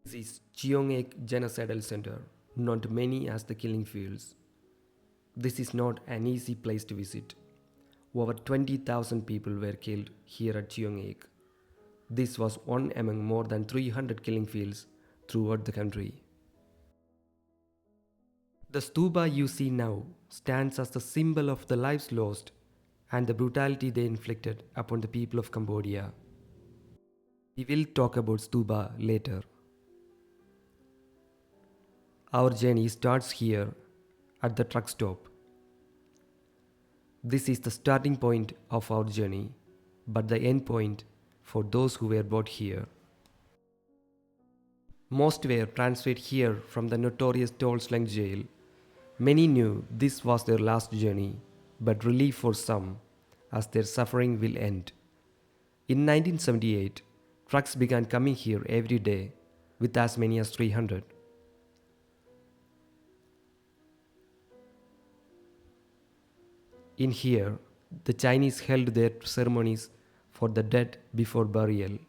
This is Choeung Genocidal Center, known to many as the killing fields. This is not an easy place to visit. Over 20,000 people were killed here at Choeung. This was one among more than 300 killing fields throughout the country. The stupa you see now stands as the symbol of the lives lost and the brutality they inflicted upon the people of Cambodia. We will talk about stupa later. Our journey starts here at the truck stop. This is the starting point of our journey, but the end point for those who were brought here. Most were transferred here from the notorious Tol Sleng jail. Many knew this was their last journey, but relief for some, as their suffering will end. In 1978, trucks began coming here every day, with as many as 300. In here, the Chinese held their ceremonies for the dead before burial.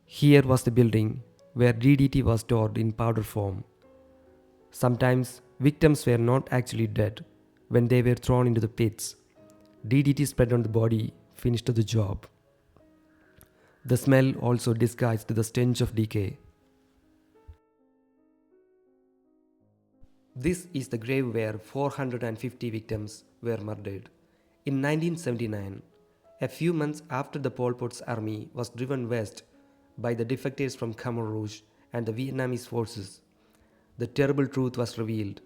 Here was the building where DDT was stored in powder form. Sometimes victims were not actually dead when they were thrown into the pits. DDT spread on the body, finished the job. The smell also disguised the stench of decay. This is the grave where 450 victims were murdered. In 1979, a few months after the Pol Pot's army was driven west by the defectors from Khmer Rouge and the Vietnamese forces, the terrible truth was revealed.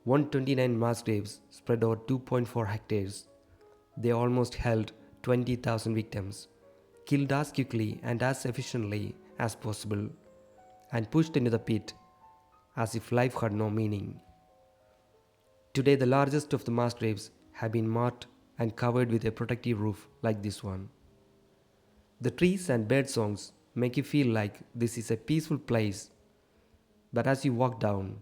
129 mass graves spread over 2.4 hectares. They almost held 20,000 victims, killed as quickly and as efficiently as possible, and pushed into the pit as if life had no meaning. Today, the largest of the mass graves have been marked and covered with a protective roof like this one. The trees and bird songs make you feel like this is a peaceful place, but as you walk down,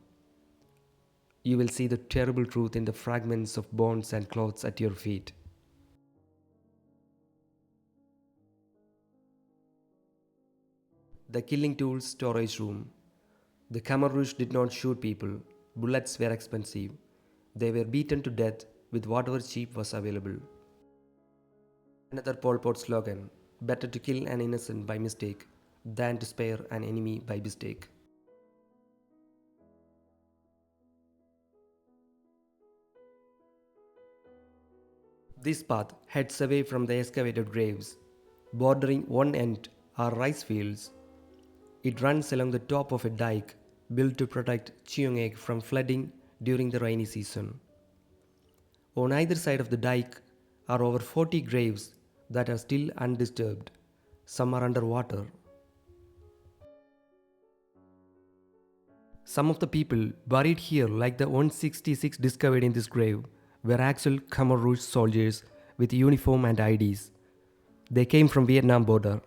you will see the terrible truth in the fragments of bones and clothes at your feet. The killing tools storage room. The Khmer Rouge did not shoot people. Bullets were expensive. They were beaten to death with whatever cheap was available. Another Pol Pot slogan: better to kill an innocent by mistake than to spare an enemy by mistake. This path heads away from the excavated graves. Bordering one end are rice fields. It runs along the top of a dike built to protect Choeung from flooding during the rainy season. On either side of the dike are over 40 graves that are still undisturbed. Some are underwater. Some of the people buried here, like the 166 discovered in this grave, were actual Khmer Rouge soldiers with uniform and IDs. They came from Vietnam border.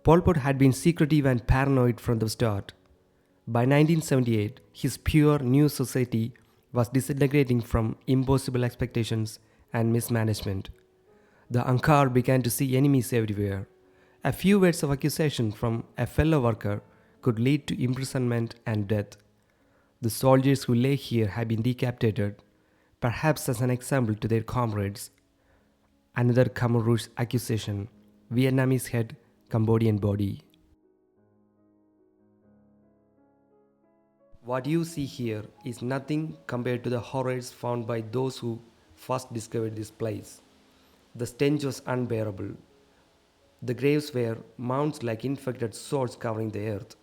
Pol Pot had been secretive and paranoid from the start. By 1978, his pure new society was disintegrating from impossible expectations and mismanagement. The Angkar began to see enemies everywhere. A few words of accusation from a fellow worker could lead to imprisonment and death. The soldiers who lay here had been decapitated, perhaps as an example to their comrades. Another Khmer Rouge accusation: Vietnamese head, Cambodian body. What you see here is nothing compared to the horrors found by those who first discovered this place. The stench was unbearable. The graves were mounds like infected sores covering the earth.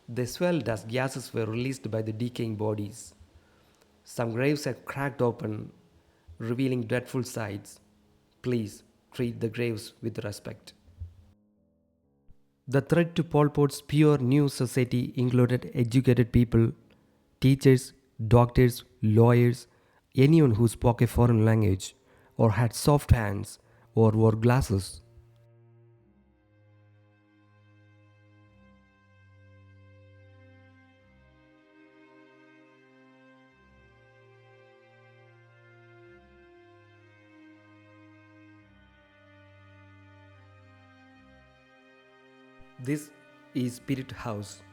They swelled as gases were released by the decaying bodies. Some graves had cracked open, revealing dreadful sights. Please treat the graves with respect. The threat to Pol Pot's pure new society included educated people, teachers, doctors, lawyers, anyone who spoke a foreign language, or had soft hands, or wore glasses. This is Spirit House.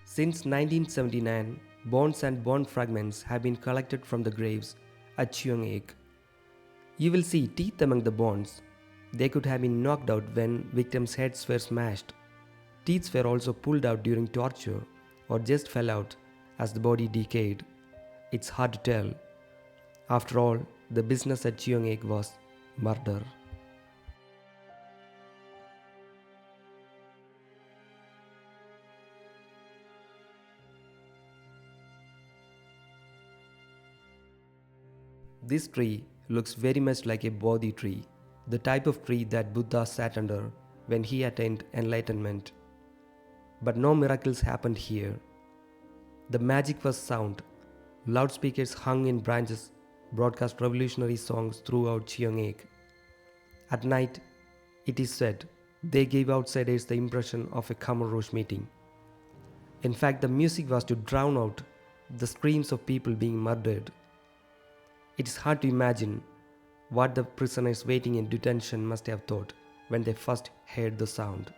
Since 1979, bones and bone fragments have been collected from the graves at Choeung. You will see teeth among the bones. They could have been knocked out when victims' heads were smashed. Teeth were also pulled out during torture or just fell out as the body decayed. It's hard to tell. After all, the business at Choeung was murder. This tree looks very much like a Bodhi tree, the type of tree that Buddha sat under when he attained enlightenment. But no miracles happened here. The magic was sound. Loudspeakers hung in branches broadcast revolutionary songs throughout Choeung. At night, it is said, they gave outsiders the impression of a Khmer Rouge meeting. In fact, the music was to drown out the screams of people being murdered. It is hard to imagine what the prisoners waiting in detention must have thought when they first heard the sound.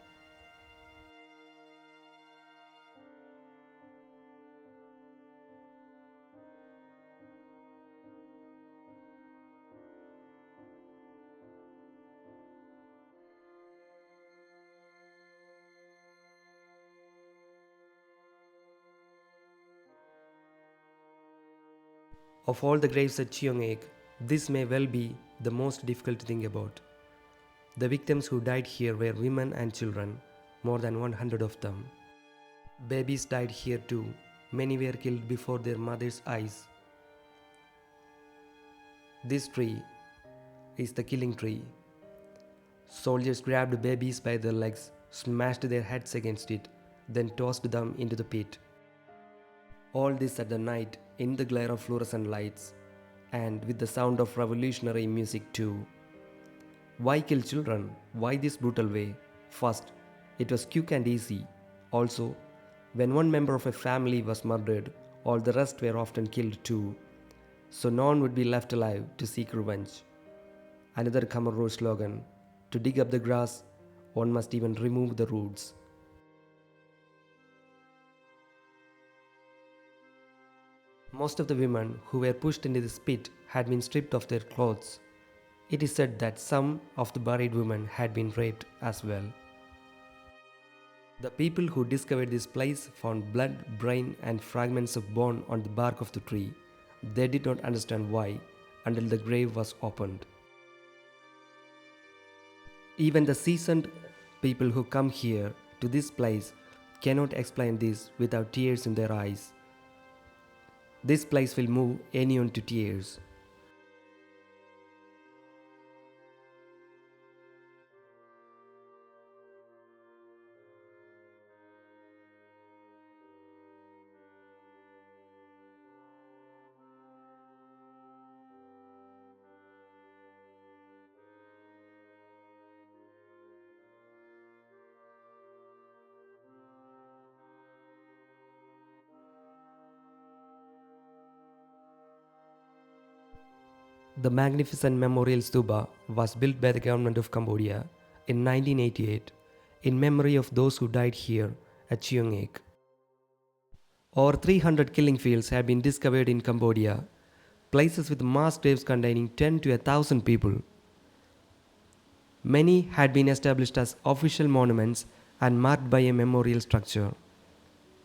Of all the graves at Choeung, this may well be the most difficult thing about. The victims who died here were women and children, more than 100 of them. Babies died here too. Many were killed before their mothers' eyes. This tree is the killing tree. Soldiers grabbed babies by their legs, smashed their heads against it, then tossed them into the pit. All this at the night in the glare of fluorescent lights and with the sound of revolutionary music too. Why kill children? Why this brutal way? First, it was quick and easy. Also, when one member of a family was murdered, all the rest were often killed too. So no one would be left alive to seek revenge. Another Khmer Rouge slogan, to dig up the grass, one must even remove the roots. Most of the women who were pushed into this pit had been stripped of their clothes. It is said that some of the buried women had been raped as well. The people who discovered this place found blood, brain, and fragments of bone on the bark of the tree. They did not understand why until the grave was opened. Even the seasoned people who come here to this place cannot explain this without tears in their eyes. This place will move anyone to tears. The magnificent memorial stupa was built by the government of Cambodia in 1988 in memory of those who died here at Choeung. Over 300 killing fields have been discovered in Cambodia, places with mass graves containing 10 to 1,000 people. Many had been established as official monuments and marked by a memorial structure.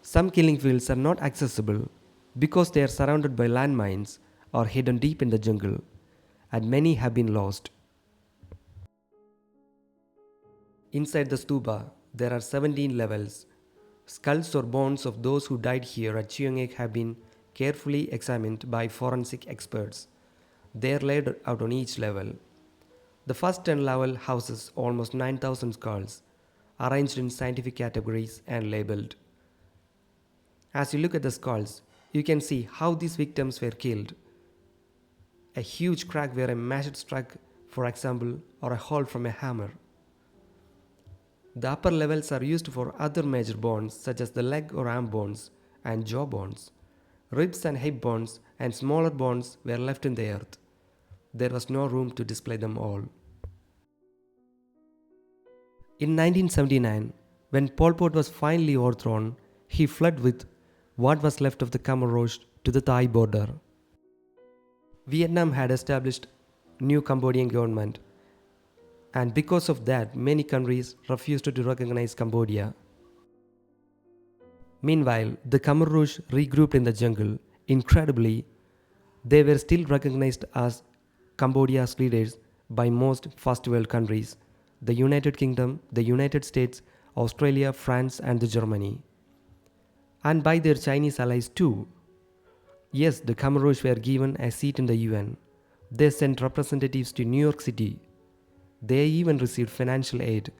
Some killing fields are not accessible because they are surrounded by landmines or hidden deep in the jungle, and many have been lost. Inside the stupa, there are 17 levels. Skulls or bones of those who died here at Choeung have been carefully examined by forensic experts. They are laid out on each level. The first 10 level houses almost 9,000 skulls, arranged in scientific categories and labeled. As you look at the skulls, you can see how these victims were killed. A huge crack where a machete struck, for example, or a hole from a hammer. The upper levels are used for other major bones such as the leg or arm bones and jaw bones. Ribs and hip bones and smaller bones were left in the earth. There was no room to display them all. In 1979, When Pol Pot was finally overthrown, he fled with what was left of the Khmer Rouge to the Thai border. Vietnam had established new Cambodian government, and because of that, many countries refused to recognize Cambodia. Meanwhile, the Khmer Rouge regrouped in the jungle. Incredibly, they were still recognized as Cambodia's leaders by most first world countries: the United Kingdom, the United States, Australia, France, and Germany. And by their Chinese allies too. Yes, the Khmer Rouge were given a seat in the UN. They sent representatives to New York City. They even received financial aid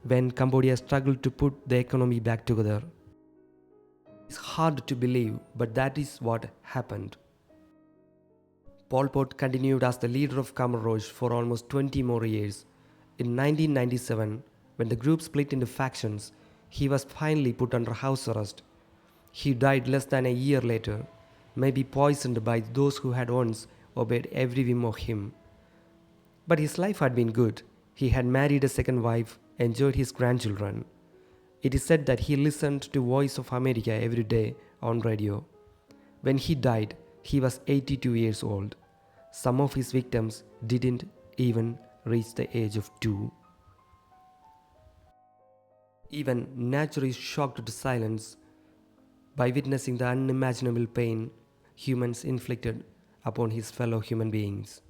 when Cambodia struggled to put the economy back together. It's hard to believe, but that is what happened. Pol Pot continued as the leader of Khmer Rouge for almost 20 more years. In 1997, when the group split into factions, he was finally put under house arrest. He died less than a year later, maybe poisoned by those who had once obeyed every whim of him. But his life had been good. He had married a second wife, enjoyed his grandchildren. It is said that he listened to Voice of America every day on radio. When he died, he was 82 years old. Some of his victims didn't even reach the age of 2. Even nature is shocked to silence by witnessing the unimaginable pain humans inflicted upon his fellow human beings.